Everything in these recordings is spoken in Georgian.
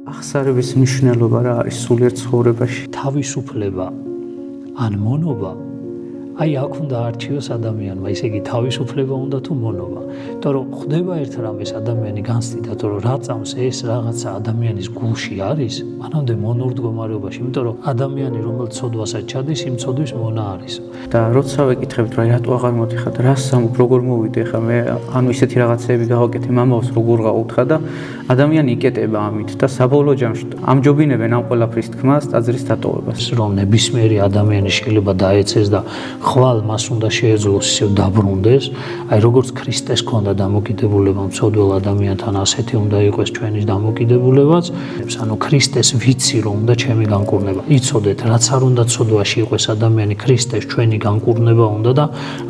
ახსარების მნიშვნელობა რა არის სულიერ ცხოვრებაში? თავისუფლება ან მონობა აი აქ უნდა არჩიოს ადამიანმა, ისე იგი თავისუფლება უნდა თუ მონობა. იმიტომ რომ ხდება ერთ რამეს ადამიანი განცდიდა, რომ რა წამს ეს რაღაცა ადამიანის გულში არის, მანამდე მონურ მდგომარეობაში, იმიტომ რომ ადამიანი რომელიც ცოდვასაც ჩადის, იმ ცოდვის მონა არის. და როცა ვეკითხებთ, რა რატო აღარ მოდიხარ, რას სამუქ, როგორ მოვიდე ხა მე, ანუ ისეთი რაღაცეები გავაკეთე, მამავს როგორ გაუთხა და ადამიანი იკეტება ამით და საბოლოო ჯამში ამჯობინებენ ამ ყველაფრის თქმას, ტაძრის დატოვებას. რომ ნებისმიერი ადამიანი შეიძლება დაეცეს და ხვალ მას უნდა შეეძლოს ისევ დაბრუნდეს, აი როგორც ქრისტეს ჰქონდა დამოკიდებულება მცოდველ ადამიანთან, ასეთი უნდა იყოს ჩვენი დამოკიდებულებაც. ანუ ქრისტეს ვიცი რომ უნდა ჩემი განკურნება. იცოდეთ, რაც არ უნდა ცოდვაში იყოს ადამიანი, ქრისტეს ჩვენი განკურნება უნდა და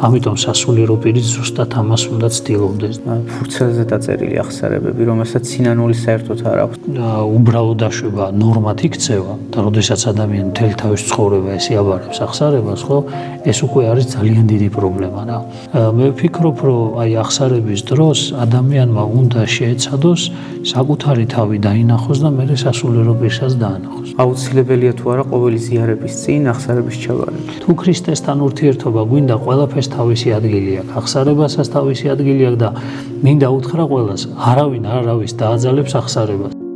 ამიტომ სასულიერო პირი ზუსტად ამას უნდა ცდილობდეს. ფურცელზე დაწერილი ახსარებები, რომელსაც სინანული საერთოდ არ აქვს. უბრალოდ დაშვება ნორმად იქცევა და როდესაც ადამიანი მთელი თავის ცხოვრება ეს იაბარებს ახსარებას, ხო, ეს უკვე არის ძალიან დიდი პრობლემა რა. მე ვფიქრობ, რომ აი ახსარების დროს ადამიანმა უნდა შეეცადოს საკუთარი თავი დაინახოს და მერე სასულიერო პირსაც დაანახოს. აუცილებელია თუ არა ყოველი ზიარების წინ ახსარების ჩავარება. თუ ქრისტესთან ურთიერთობა გვინდა, ყველაფერს თავისი ადგილი აქვს, ახსარებასაც თავისი ადგილი აქვს და მინდა უთხრა ყველას, არავინ არავის დააძალებს ახსარებას.